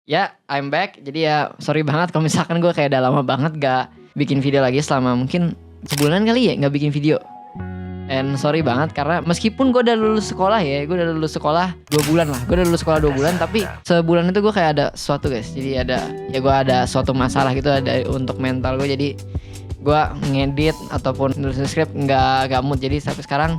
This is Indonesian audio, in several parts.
Ya, I'm back. Jadi ya sorry banget kalau misalkan gue kayak udah lama banget gak bikin video lagi selama mungkin sebulan kali ya gak bikin video. And sorry banget karena meskipun gue udah lulus sekolah ya, gue udah lulus sekolah 2 bulan lah. Gue udah lulus sekolah 2 bulan, tapi sebulan itu gue kayak ada sesuatu guys. Jadi gue ada suatu masalah gitu ada untuk mental gue. Jadi gue ngedit ataupun nulis skrip nggak mood. Jadi sampai sekarang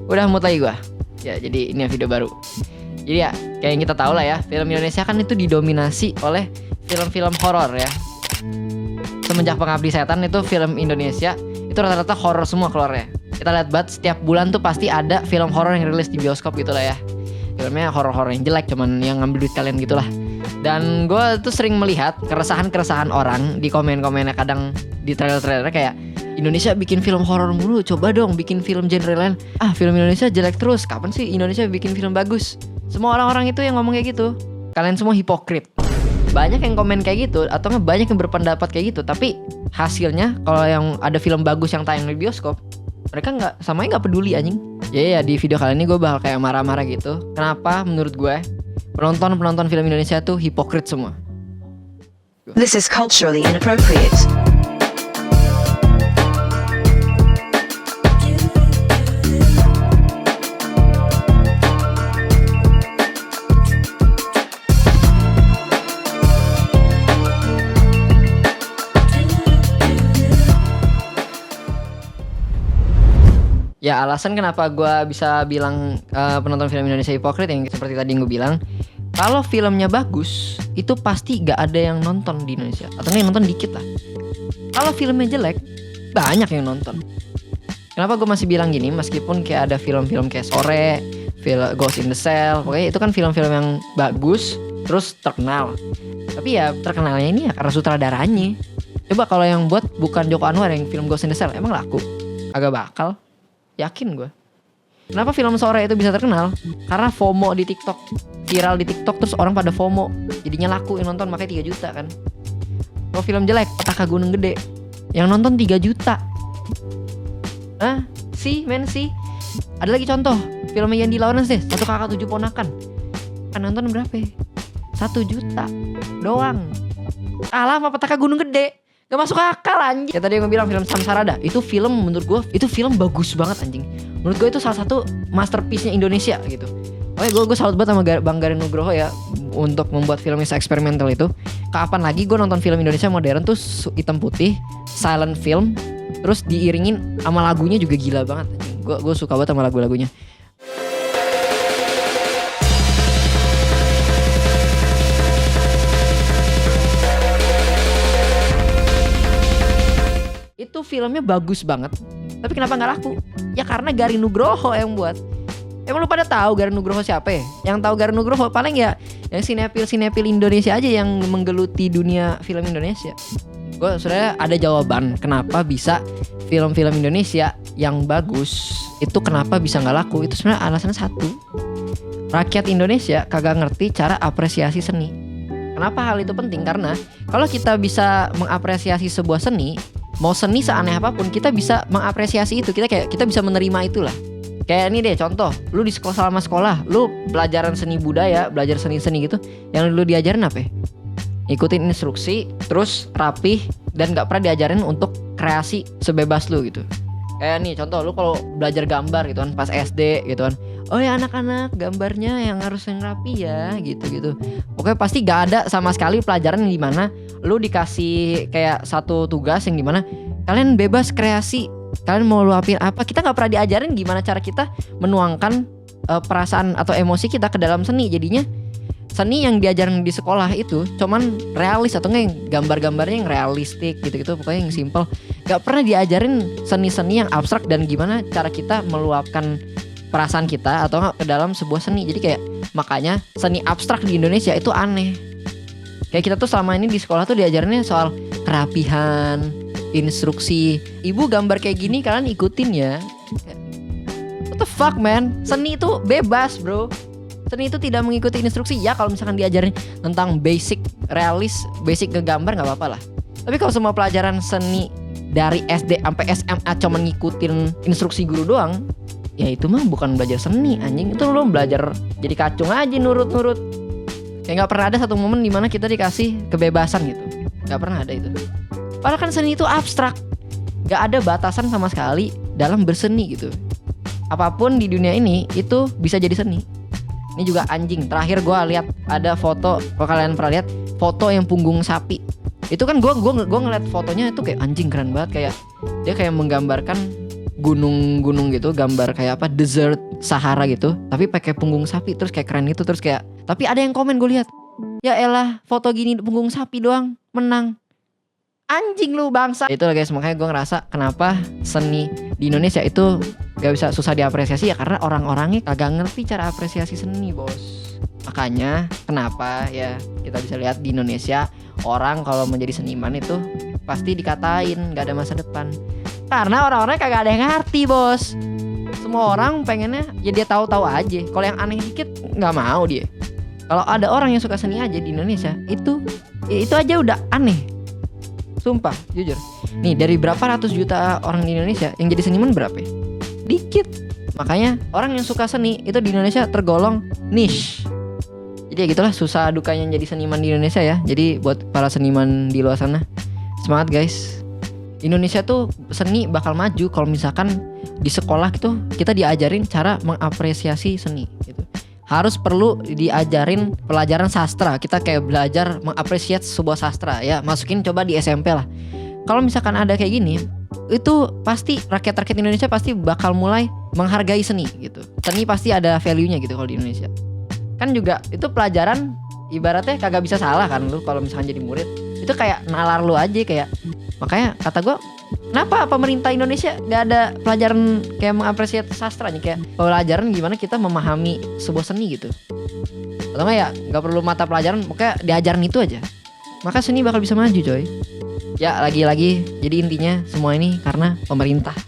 udah mood lagi gue. Ya jadi ini video baru. Jadi ya kayak yang kita tahu lah ya, film Indonesia kan itu didominasi oleh film-film horor ya. Semenjak Pengabdi Setan itu film Indonesia itu rata-rata horor semua keluarnya. Kita lihat banget setiap bulan tuh pasti ada film horor yang rilis di bioskop gitu lah ya. Filmnya horor-horor yang jelek, cuman yang ngambil duit kalian gitulah. Dan gue tuh sering melihat keresahan-keresahan orang di komen-komennya, kadang di trailer-trailernya kayak Indonesia bikin film horor mulu, coba dong bikin film genre lain. Ah, film Indonesia jelek terus, kapan sih Indonesia bikin film bagus? Semua orang-orang itu yang ngomong kayak gitu. Kalian semua hipokrit. Banyak yang komen kayak gitu, atau nggak banyak yang berpendapat kayak gitu. Tapi hasilnya kalau yang ada film bagus yang tayang di bioskop, mereka nggak peduli anjing. Ya di video kali ini gue bakal kayak marah-marah gitu. Kenapa menurut gue penonton film Indonesia tuh hipokrit semua. This is culturally inappropriate. Ya alasan kenapa gue bisa bilang penonton film Indonesia hipokrit yang seperti tadi gue bilang, kalau filmnya bagus itu pasti gak ada yang nonton di Indonesia, atau yang nonton dikit lah. Kalau filmnya jelek banyak yang nonton. Kenapa gue masih bilang gini, meskipun kayak ada film-film kayak Sore, film Ghost in the Shell, pokoknya itu kan film-film yang bagus terus terkenal. Tapi ya terkenalnya ini ya karena sutradaranya. Coba kalau yang buat bukan Joko Anwar yang film Ghost in the Shell, emang laku? Agak bakal. Yakin gue. Kenapa film Sore itu bisa terkenal? Karena FOMO di TikTok. Viral di TikTok terus orang pada FOMO. Jadinya laku yang nonton, makanya 3 juta kan. Kalau film jelek, Petaka Gunung Gede, yang nonton 3 juta. Hah? Sih. Ada lagi contoh, filmnya Yandi Laurens deh, 1 Kakak 7 Ponakan. Kan nonton berapa ya? 1 juta doang. Kalah sama Petaka Gunung Gede. Gak masuk akal anjing. Ya tadi yang gue bilang film Samsarada, itu film menurut gue itu film bagus banget anjing. Menurut gue itu salah satu masterpiece-nya Indonesia gitu. Oke, gue salut banget sama Bang Garin Nugroho ya untuk membuat film yang eksperimental itu. Kapan lagi gue nonton film Indonesia modern tuh hitam putih, silent film, terus diiringin sama lagunya juga gila banget anjing. Gue suka banget sama lagu-lagunya. Itu filmnya bagus banget, tapi kenapa nggak laku? Ya karena Garin Nugroho yang buat. Emang lu pada tahu Garin Nugroho siapa ya? Yang tahu Garin Nugroho paling ya yang sinepil Indonesia aja yang menggeluti dunia film Indonesia. Gue sebenarnya ada jawaban kenapa bisa film-film Indonesia yang bagus itu kenapa bisa nggak laku. Itu sebenarnya alasannya satu, rakyat Indonesia kagak ngerti cara apresiasi seni. Kenapa hal itu penting? Karena kalau kita bisa mengapresiasi sebuah seni, mau seni seaneh apapun, kita bisa mengapresiasi itu. Kita bisa menerima itulah. Kayak ini deh contoh, lu di selama sekolah, lu pelajaran seni budaya, belajar seni-seni gitu, yang lu diajarin apa ya? Ikutin instruksi, terus rapih, dan gak pernah diajarin untuk kreasi sebebas lu gitu. Kayak nih contoh, lu kalau belajar gambar gitu kan, pas SD gitu kan, oh ya anak-anak gambarnya yang harus yang rapi ya gitu. Pokoknya pasti gak ada sama sekali pelajaran yang dimana lu dikasih kayak satu tugas yang dimana kalian bebas kreasi, kalian mau luapin apa. Kita gak pernah diajarin gimana cara kita menuangkan perasaan atau emosi kita ke dalam seni. Jadinya seni yang diajarin di sekolah itu cuman realis atau enggak yang gambar-gambarnya yang realistik gitu-gitu, pokoknya yang simple. Gak pernah diajarin seni-seni yang abstrak dan gimana cara kita meluapkan perasaan kita atau enggak ke dalam sebuah seni. Jadi kayak makanya seni abstrak di Indonesia itu aneh. Kayak kita tuh selama ini di sekolah tuh diajarinnya soal kerapihan, instruksi. Ibu gambar kayak gini kalian ikutin ya. What the fuck man? Seni itu bebas bro. Seni itu tidak mengikuti instruksi. Ya kalau misalkan diajarin tentang basic realis, basic ngegambar gak apa-apa lah. Tapi kalau semua pelajaran seni dari SD sampai SMA cuma ngikutin instruksi guru doang, ya itu mah bukan belajar seni anjing. Itu lo belajar jadi kacung aja nurut-nurut. Kayak nggak pernah ada satu momen dimana kita dikasih kebebasan gitu. Nggak pernah ada itu. Padahal kan seni itu abstrak, nggak ada batasan sama sekali dalam berseni gitu. Apapun di dunia ini itu bisa jadi seni. Ini juga anjing. Terakhir gue lihat ada foto, kalau kalian pernah lihat foto yang punggung sapi. Itu kan gue ngeliat fotonya itu kayak anjing keren banget, kayak dia kayak menggambarkan gunung-gunung gitu, gambar kayak apa desert Sahara gitu, tapi pakai punggung sapi, terus kayak keren gitu, terus kayak tapi ada yang komen gue lihat, ya elah foto gini punggung sapi doang menang. Anjing lu bangsa. Itu lah guys, makanya gue ngerasa kenapa seni di Indonesia itu gak bisa, susah diapresiasi ya karena orang-orangnya kagak ngerti cara apresiasi seni bos. Makanya kenapa ya kita bisa lihat di Indonesia orang kalau menjadi seniman itu pasti dikatain gak ada masa depan. Karena orang-orangnya kagak ada yang ngerti bos. Semua orang pengennya ya dia tahu-tahu aja. Kalau yang aneh dikit gak mau dia. Kalau ada orang yang suka seni aja di Indonesia itu aja udah aneh. Sumpah, jujur. Nih dari berapa ratus juta orang di Indonesia yang jadi seniman berapa? Dikit. Makanya orang yang suka seni itu di Indonesia tergolong niche. Jadi ya gitulah susah dukanya jadi seniman di Indonesia ya. Jadi buat para seniman di luar sana, semangat guys. Indonesia tuh seni bakal maju kalau misalkan di sekolah gitu kita diajarin cara mengapresiasi seni gitu. Harus perlu diajarin pelajaran sastra. Kita kayak belajar mengapresiasi sebuah sastra ya. Masukin coba di SMP lah. Kalau misalkan ada kayak gini, itu pasti rakyat-rakyat Indonesia pasti bakal mulai menghargai seni gitu. Seni pasti ada value-nya gitu kalau di Indonesia. Kan juga itu pelajaran ibaratnya kagak bisa salah kan lu kalau misalkan jadi murid. Itu kayak nalar lu aja kayak. Makanya kata gue, kenapa pemerintah Indonesia gak ada pelajaran kayak mengapresiasi sastra nih, kayak pelajaran gimana kita memahami sebuah seni gitu. Atau enggak ya gak perlu mata pelajaran, pokoknya diajarin itu aja. Maka seni bakal bisa maju coy. Ya lagi-lagi jadi intinya semua ini karena pemerintah.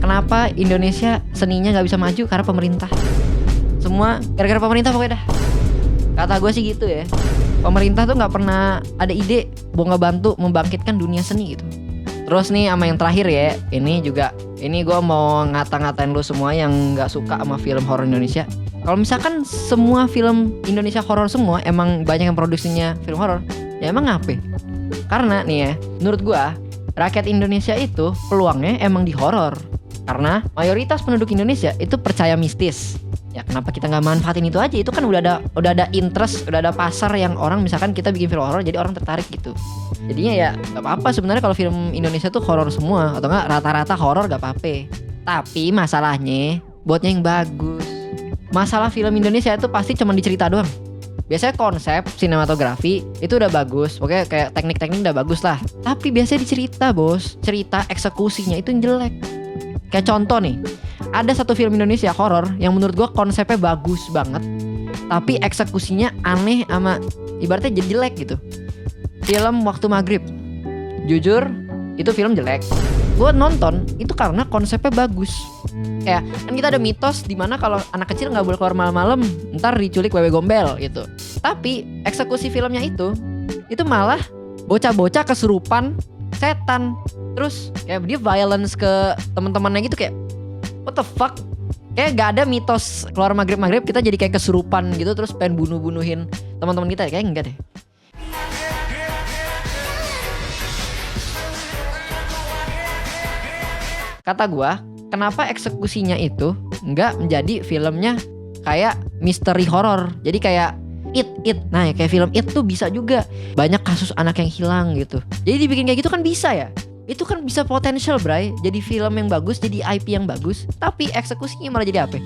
Kenapa Indonesia seninya gak bisa maju? Karena pemerintah. Semua gara-gara pemerintah pokoknya dah. Kata gue sih gitu ya. Pemerintah tuh gak pernah ada ide mau ngebantu membangkitkan dunia seni gitu. Terus nih sama yang terakhir ya, ini gue mau ngata-ngatain lu semua yang gak suka sama film horor Indonesia. Kalau misalkan semua film Indonesia horor semua, emang banyak yang produksinya film horor, ya emang ngapain? Karena nih ya, menurut gue rakyat Indonesia itu peluangnya emang di horor. Karena mayoritas penduduk Indonesia itu percaya mistis. Ya kenapa kita nggak manfaatin itu aja? Itu kan udah ada interest, udah ada pasar yang orang misalkan kita bikin film horor jadi orang tertarik gitu. Jadinya ya nggak apa-apa sebenarnya kalau film Indonesia tuh horor semua atau nggak rata-rata horor nggak apa-apa. Tapi masalahnya buatnya yang bagus. Masalah film Indonesia itu pasti cuma dicerita doang. Biasanya konsep sinematografi itu udah bagus, pokoknya kayak teknik-teknik udah bagus lah. Tapi biasanya dicerita bos, cerita eksekusinya itu yang jelek. Kayak contoh nih, ada satu film Indonesia horor yang menurut gue konsepnya bagus banget, tapi eksekusinya aneh sama ibaratnya jadi jelek gitu. Film Waktu Maghrib. Jujur, itu film jelek. Gue nonton itu karena konsepnya bagus. Kayak kan kita ada mitos dimana kalau anak kecil nggak boleh keluar malam-malam, ntar diculik wewe gombel gitu. Tapi eksekusi filmnya itu malah bocah-bocah kesurupan setan. Terus kayak dia violence ke teman-temannya gitu, kayak what the fuck? Kayak gak ada mitos keluar maghrib kita jadi kayak kesurupan gitu terus pengen bunuh-bunuhin teman-teman kita, kayak enggak deh. Kata gua, kenapa eksekusinya itu enggak menjadi filmnya kayak misteri horor. Jadi kayak It. Nah, kayak film It tuh bisa juga. Banyak kasus anak yang hilang gitu. Jadi dibikin kayak gitu kan bisa ya. Itu kan bisa potensial bray. Jadi film yang bagus, jadi IP yang bagus, tapi eksekusinya malah jadi apa?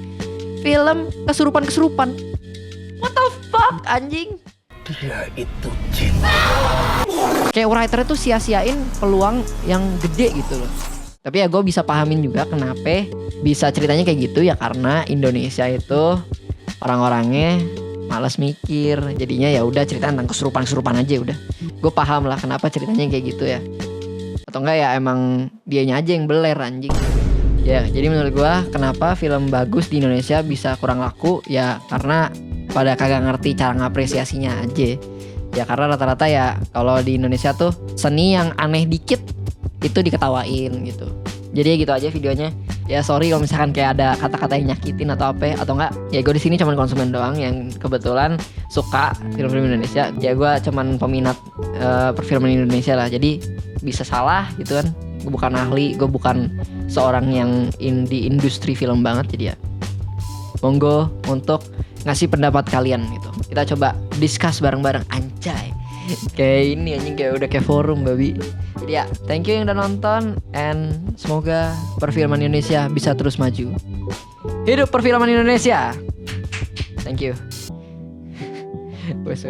Film kesurupan-kesurupan. What the fuck anjing? Dia itu jin. Kayak writer tuh sia-siain peluang yang gede gitu loh. Tapi ya gue bisa pahamin juga kenapa bisa ceritanya kayak gitu ya, karena Indonesia itu orang-orangnya malas mikir. Jadinya ya udah cerita tentang kesurupan-kesurupan aja udah. Gue paham lah kenapa ceritanya kayak gitu ya. Atau enggak ya emang dianya aja yang beler anjing. Ya jadi menurut gue kenapa film bagus di Indonesia bisa kurang laku ya karena pada kagak ngerti cara ngapresiasinya aja. Ya karena rata-rata ya kalau di Indonesia tuh seni yang aneh dikit itu diketawain gitu. Jadi gitu aja videonya. Ya sorry kalau misalkan kayak ada kata-kata yang nyakitin atau apa atau enggak. Ya gue di sini cuman konsumen doang yang kebetulan suka film-film Indonesia. Ya gue cuman peminat perfilman Indonesia lah. Jadi bisa salah gitu kan. Gue bukan ahli, gue bukan seorang yang di industri film banget. Jadi ya monggo untuk ngasih pendapat kalian gitu. Kita coba discuss bareng-bareng, anjay. Kayak ini anjing, kayak udah kayak forum babi. Jadi ya thank you yang udah nonton, and semoga perfilman Indonesia bisa terus maju. Hidup perfilman Indonesia. Thank you. Wes.